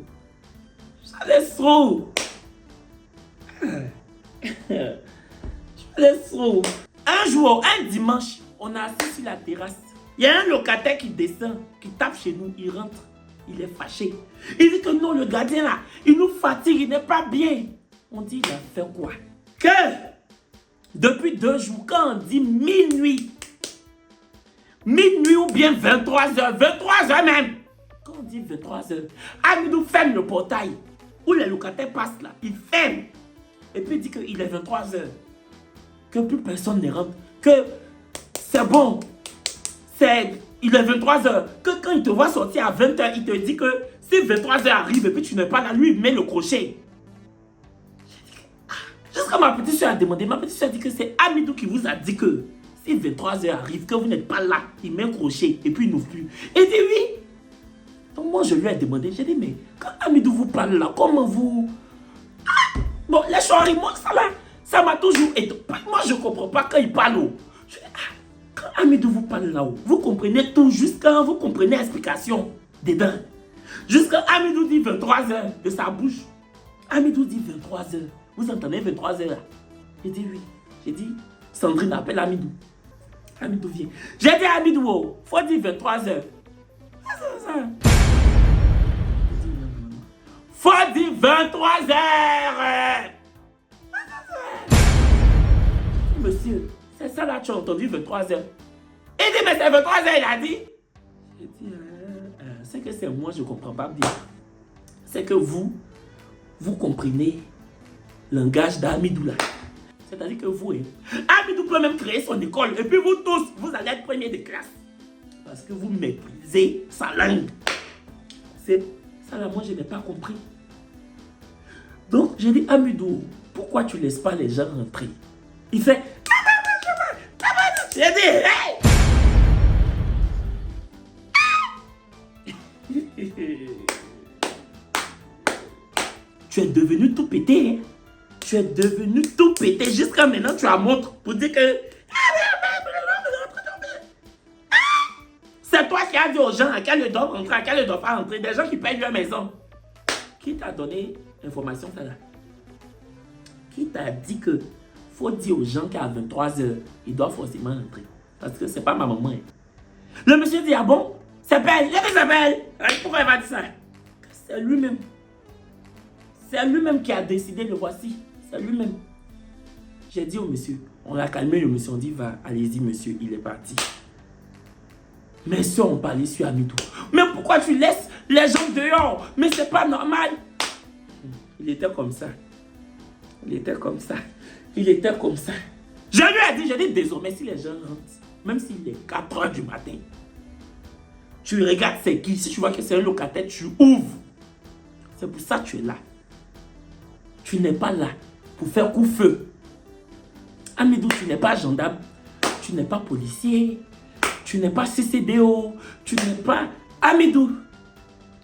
Un jour, un dimanche, on a assis sur la terrasse. Il y a un locataire qui descend, qui tape chez nous, il rentre. Il est fâché. Il dit que non, le gardien là, il nous fatigue, il n'est pas bien. On dit, il a fait quoi? Que depuis 2 jours, quand on dit minuit ou bien 23h même. Quand on dit 23h, Amidou ferme le portail où les locataires passent là. Il ferme. Et puis il dit qu'il est 23h. Que plus personne ne rentre. Que c'est bon. Il est 23h. Que quand il te voit sortir à 20h, il te dit que si 23h arrive et puis tu n'es pas là, lui, il met le crochet. Jusqu'à ma petite soeur a demandé, ma petite soeur a dit que c'est Amidou qui vous a dit que si 23h arrive, que vous n'êtes pas là, il met un crochet et puis il n'ouvre plus. Il dit oui. Donc moi je lui ai demandé, j'ai dit mais quand Amidou vous parle là, comment vous... Bon, les chéris, moi ça m'a toujours été... Moi je ne comprends pas quand il parle. Je dis, quand Amidou vous parle là-haut, vous comprenez tout jusqu'à vous comprenez l'explication dedans. Jusqu'à Amidou dit 23h de sa bouche. Amidou dit 23h. Vous entendez 23h là? J'ai dit oui. J'ai dit, Sandrine appelle Amidou. Amidou vient. J'ai dit à Amidou, oh, faut dire 23h. Faut dire 23h. Monsieur, c'est ça là, tu as entendu 23h. Il dit, mais c'est 23h, il a dit. J'ai dit, c'est que c'est moi, je ne comprends pas bien. C'est que vous comprenez le langage d'Amidou là. C'est-à-dire que vous, Amidou peut même créer son école. Et puis vous tous, vous allez être premiers de classe. Parce que vous méprisez sa langue. C'est ça là, moi je n'ai pas compris. Donc j'ai dit, Amidou, pourquoi tu ne laisses pas les gens rentrer? Il fait, j'ai dit, hey! Tu es devenu tout pété, hein? Tu es devenu tout pété. Jusqu'à maintenant, tu as montré pour dire que... C'est toi qui as a dit aux gens à quelle heure doivent rentrer, à quelle heure doivent pas rentrer. Des gens qui payent leur maison. Qui t'a donné l'information, ça là? Qui t'a dit que faut dire aux gens qu'à 23h, ils doivent forcément rentrer? Parce que c'est pas ma maman. Hein. Le monsieur dit, ah bon? C'est belle. Il a s'appelle. Pourquoi il va dire ça? C'est lui-même. C'est lui-même qui a décidé, le voici. C'est lui-même. J'ai dit au monsieur, on l'a calmé, le monsieur, on dit, va, allez-y, monsieur, il est parti. Mais si on parlait sur Amidou. Mais pourquoi tu laisses les gens dehors? Mais c'est pas normal. Il était comme ça. Il était comme ça. Il était comme ça. Je lui ai dit, désormais, si les gens rentrent, même s'il est 4h du matin, tu regardes c'est qui. Si tu vois que c'est un locataire, tu ouvres. C'est pour ça que tu es là. Tu n'es pas là pour faire coup-feu. Amidou, tu n'es pas gendarme. Tu n'es pas policier. Tu n'es pas CCDO. Tu n'es pas... Amidou.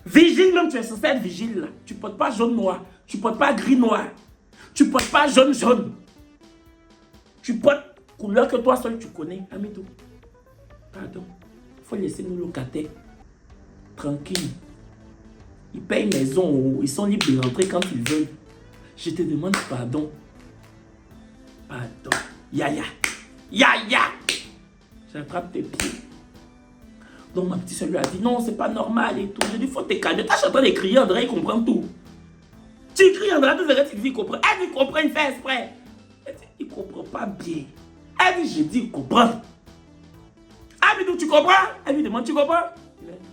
Vigile même, tu es censé être vigile là. Tu ne portes pas jaune-noir. Tu ne portes pas gris-noir. Tu ne portes pas jaune-jaune. Tu portes couleur que toi seul tu connais. Amidou. Pardon. Il faut laisser nos locataires tranquilles. Ils payent maison. Ils sont libres de rentrer quand ils veulent. Je te demande pardon. Pardon. Yaya. Yaya. J'attrape tes pieds. Donc ma petite soeur lui a dit non, c'est pas normal et tout. Je dis faut te calmer. T'as en train de crier, André, il comprend tout. Tu cries, André, tu dis il comprend. Elle dit il comprend, il fait exprès. Elle dit il comprend pas bien. Elle dit je dis il comprend. Amidou, tu comprends? Elle lui demande tu comprends?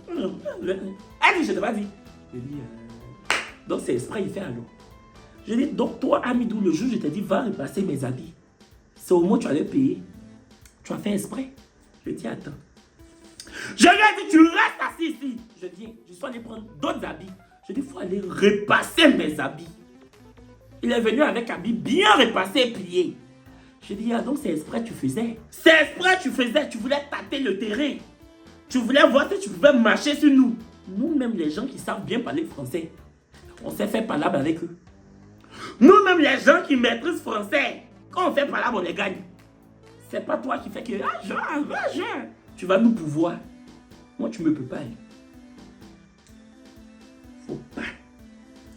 Elle dit je t'ai pas dit. Je dis donc c'est exprès, il fait alors. Je dis donc toi Amidou, le jour je t'ai dit va repasser mes habits. C'est au moins tu allais payer. Tu as fait exprès. Je dis attends. Je lui ai dit, tu restes assis ici. Je dis, je suis allé prendre d'autres habits. Je dis, il faut aller repasser mes habits. Il est venu avec habits bien repassés et pliés. Je dis, ah donc c'est exprès que tu faisais. C'est exprès que tu faisais. Tu voulais tâter le terrain. Tu voulais voir si tu pouvais marcher sur nous. Nous-mêmes, les gens qui savent bien parler français, on s'est fait palabre avec eux. Nous-mêmes, les gens qui maîtrisent français, quand on fait palabre, on les gagne. C'est pas toi qui fais que, tu vas nous pouvoir. Moi, tu me peux pas. Faut pas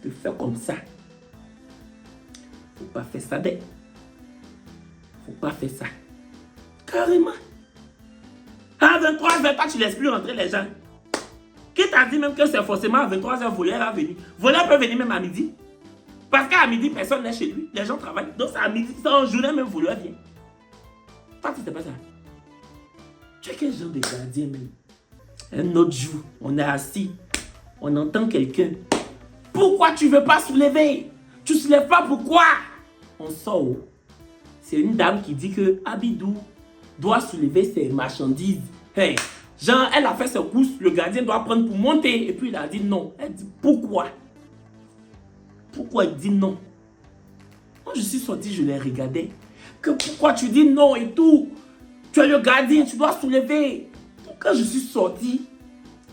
te faire comme ça. Faut pas faire ça. Faut pas faire ça. Carrément. À 23h, tu laisses plus rentrer les gens. Qui t'a dit même que c'est forcément à 23h, voleur va venir. Voleur peut venir même à midi. Parce qu'à midi, personne n'est chez lui. Les gens travaillent. Donc, c'est à midi, c'est en journée, même voleur vient. Toi, tu sais pas ça. Tu es quel genre de gardien même? Un autre jour, on est assis, on entend quelqu'un. Pourquoi tu veux pas soulever? Tu soulèves pas, pourquoi? On sort. C'est une dame qui dit que Amidou doit soulever ses marchandises. Hey, genre, elle a fait ses courses, le gardien doit prendre pour monter. Et puis il a dit non. Elle dit pourquoi? Pourquoi il dit non? Moi je suis sorti, je l'ai regardé. Que pourquoi tu dis non et tout? Tu es le gardien, tu dois soulever. Quand je suis sorti,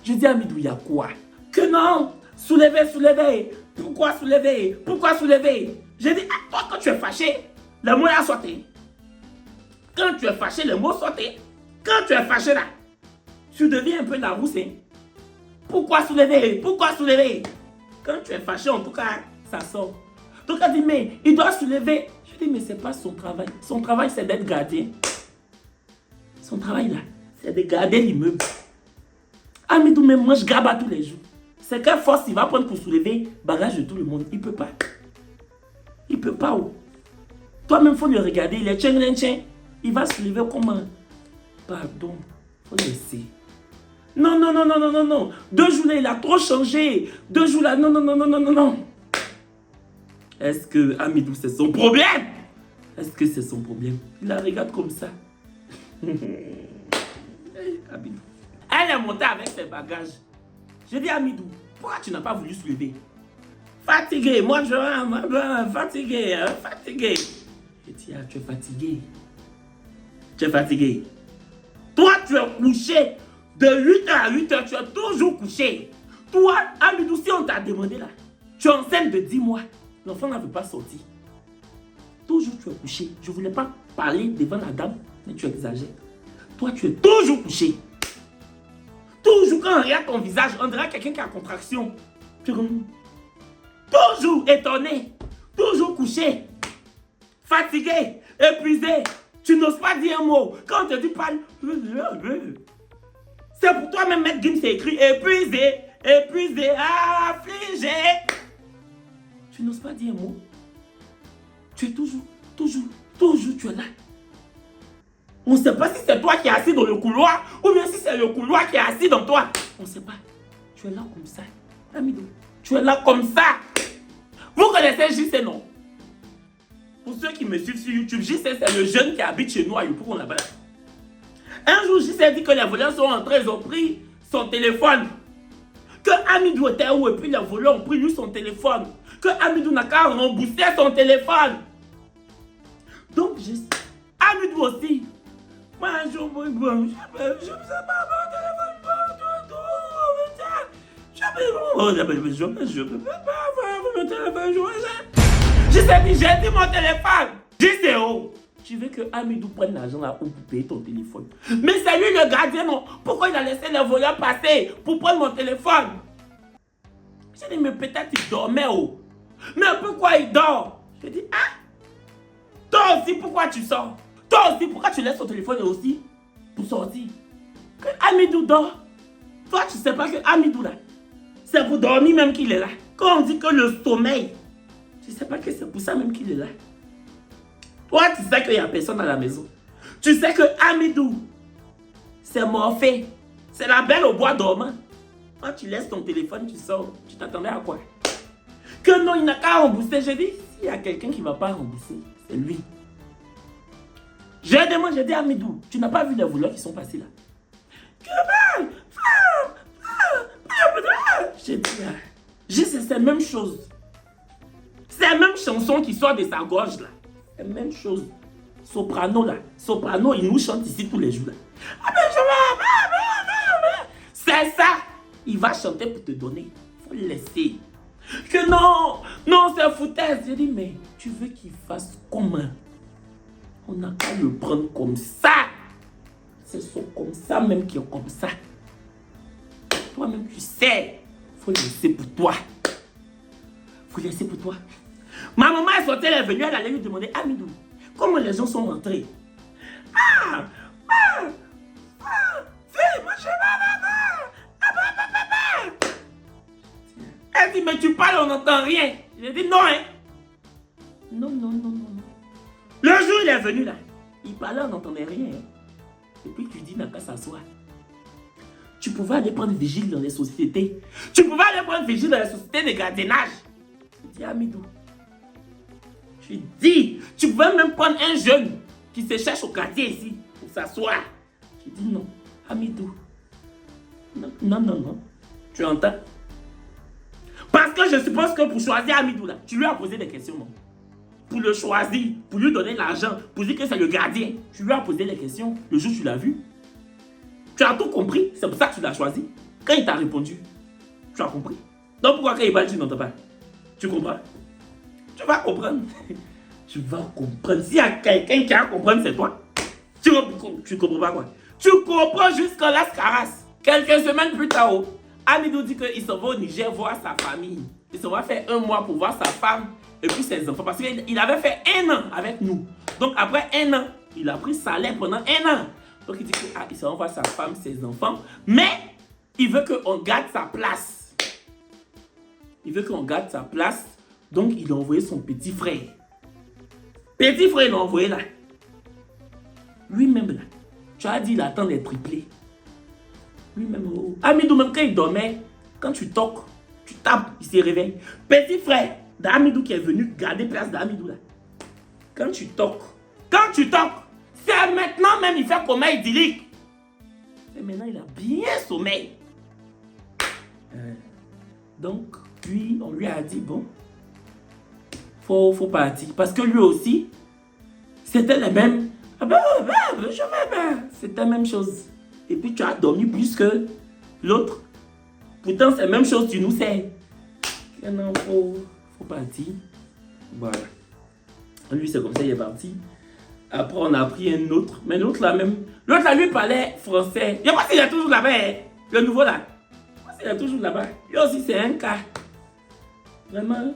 je dis à Amidou, il y a quoi? Que non, soulevez. Pourquoi soulever? Pourquoi soulever? J'ai dit, ah, toi quand tu es fâché, le mot a sauté. Quand tu es fâché, le mot sauté. Quand tu es fâché là, tu deviens un peu la rousse. Hein? Pourquoi soulever? Pourquoi soulever? Quand tu es fâché, en tout cas, ça sort. Donc elle dit, mais il doit soulever. Je dis, mais c'est pas son travail. Son travail, c'est d'être gardien. Son travail là, c'est de garder l'immeuble. Amidou, même moi, je garde tous les jours. C'est quelle force il va prendre pour soulever bagage de tout le monde? Il peut pas. Il peut pas. Oh. Toi-même, il faut le regarder. Il est tchèn. Il va soulever comment? Pardon. Il faut laisser. Non. 2 jours là, il a trop changé. 2 jours là, non. Est-ce que Amidou, c'est son problème? Est-ce que c'est son problème? Il la regarde comme ça. Amidou. Elle est montée avec ses bagages. Je dis Amidou, pourquoi tu n'as pas voulu soulever? Fatigué, moi je fatigué. Je dis, ah, tu es fatigué. Tu es fatigué. Toi, tu es couché. De 8h à 8h, tu es toujours couché. Toi, Amidou, si on t'a demandé là, tu es enceinte de 10 mois. L'enfant ne veut pas sortir. Toujours tu es couché. Je ne voulais pas parler devant la dame, mais tu exagères. Toi, tu es toujours couché. Toujours quand on regarde ton visage, on dirait quelqu'un qui a contraction. Toujours étonné, toujours couché, fatigué, épuisé. Tu n'oses pas dire un mot. Quand on te dit parle, c'est pour toi-même, Maître Gims, c'est écrit épuisé, épuisé, affligé. Tu n'oses pas dire un mot. Tu es toujours, tu es là. On ne sait pas si c'est toi qui es assis dans le couloir ou bien si c'est le couloir qui est assis dans toi. On ne sait pas. Tu es là comme ça. Amidou, tu es là comme ça. Vous connaissez JC, non? Pour ceux qui me suivent sur YouTube, JC, c'est le jeune qui habite chez nous à Yopougon là-bas. Un jour, JC dit que les voleurs sont entrés, ils ont pris son téléphone. Que Amidou était où et puis les voleurs ont pris lui son téléphone. Que Amidou n'a qu'à rembourser son téléphone. Donc, Amidou aussi. Moi, je ne sais pas mon téléphone. Je peux pas avoir mon téléphone. J'ai dit mon téléphone. JCO. Tu veux que Amidou prenne l'argent là pour payer ton téléphone. Mais c'est lui le gardien, non? Pourquoi il a laissé les voleurs passer pour prendre mon téléphone? J'ai dit, mais peut-être il dormait, oh. Mais pourquoi il dort? J'ai dit, ah? Toi aussi, pourquoi tu sors? Toi aussi, pourquoi tu laisses ton téléphone aussi pour sortir? Que Amidou dort. Toi, tu sais pas que Amidou là, c'est pour dormir même qu'il est là. Quand on dit que le sommeil, tu sais pas que c'est pour ça même qu'il est là. Toi, tu sais qu'il n'y a personne à la maison. Tu sais que Amidou, c'est Morphée. C'est la belle au bois dormant. Quand tu laisses ton téléphone, tu sors. Tu t'attendais à quoi? Que non, il n'a qu'à rembourser. J'ai dit, s'il y a quelqu'un qui ne va pas rembourser, c'est lui. J'ai dit à Amidou, tu n'as pas vu les voleurs qui sont passés là? J'ai dit, c'est la même chose. C'est la même chanson qui sort de sa gorge là. C'est la même chose. Soprano là. Soprano, il nous chante ici tous les jours là. C'est ça. Il va chanter pour te donner. Il faut le laisser. Que non, non, c'est foutaise. J'ai dit, mais tu veux qu'il fasse comment? On n'a qu'à le prendre comme ça. C'est comme ça même qui est comme ça. Toi-même, tu sais. Il faut le laisser pour toi. Il faut le laisser pour toi. Ma maman est sortie, elle est venue, elle allait lui demander, Amidou, comment les gens sont rentrés? Elle dit, mais tu parles, on n'entend rien. J'ai dit, non, hein. Non. Le jour, il est venu là. Il parlait, on n'entendait rien. Hein. Et puis tu dis, n'a qu'à s'asseoir. Tu pouvais aller prendre vigile dans les sociétés. Tu pouvais aller prendre vigile dans les sociétés de gardiennage. Je dis, Amidou. Je dis, tu pouvais même prendre un jeune qui se cherche au quartier ici pour s'asseoir. Je dis, non, Amidou. Non. Tu entends? Parce que je suppose que pour choisir Amidou là, tu lui as posé des questions, non? Pour le choisir, pour lui donner l'argent, pour dire que c'est le gardien. Tu lui as posé des questions. Le jour où tu l'as vu, tu as tout compris. C'est pour ça que tu l'as choisi. Quand il t'a répondu, tu as compris. Donc pourquoi quand il parle, tu n'entends pas? Tu comprends? Tu vas comprendre. Tu vas comprendre. S'il y a quelqu'un qui va comprendre, c'est toi. Tu comprends pas quoi? Tu comprends jusqu'à la Scaras. Quelques semaines plus tard, Amidou dit qu'il s'en va au Niger voir sa famille. Il s'en va faire 1 mois pour voir sa femme et puis ses enfants. Parce qu'il avait fait 1 an avec nous. Donc après 1 an, il a pris salaire pendant 1 an. Donc il dit qu'il s'en va voir sa femme, ses enfants. Mais il veut qu'on garde sa place. Il veut qu'on garde sa place. Donc il a envoyé son petit frère. Petit frère, il l'a envoyé là. Lui-même là. Tu as dit il attend les triplés. Lui-même. Amidou, même quand il dormait, quand tu toques, tu tapes, il se réveille. Petit frère d'Amidou qui est venu garder place d'Amidou là. Quand tu toques, c'est maintenant même il fait sommeil idyllique. Et maintenant il a bien sommeil. Donc, lui, on lui a dit, bon, faut partir. Parce que lui aussi, c'était la même. C'était la même chose. Et puis tu as dormi plus que l'autre. Pourtant, c'est la même chose, tu nous sais. Non, faut partir. Voilà. Lui, c'est comme ça, il est parti. Après, on a pris un autre. Mais l'autre là, lui parlait français. Je sais pas s'il est toujours là-bas, hein. Le nouveau là. il est toujours là-bas. Et aussi, c'est un cas. Vraiment.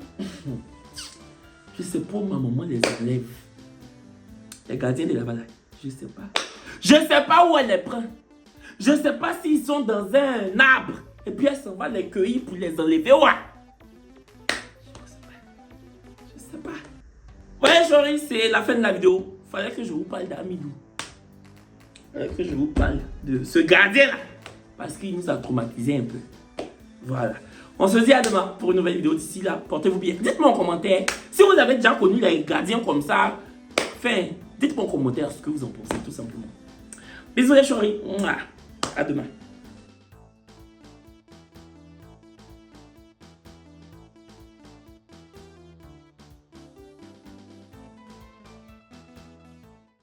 Je sais pas où ma maman les enlève. Les gardiens de là-bas, là. Je sais pas. Je sais pas où elle les prend. Je sais pas s'ils sont dans un arbre. Et puis elle s'en va les cueillir pour les enlever. Ouais. Je sais pas. Ouais, chérie, c'est la fin de la vidéo. Fallait que je vous parle d'Amidou. Fallait que je vous parle de ce gardien-là. Parce qu'il nous a traumatisé un peu. Voilà. On se dit à demain pour une nouvelle vidéo. D'ici là, portez-vous bien. Dites-moi en commentaire si vous avez déjà connu les gardiens comme ça. Enfin, dites-moi en commentaire ce que vous en pensez, tout simplement. Bisous les chéris. À demain.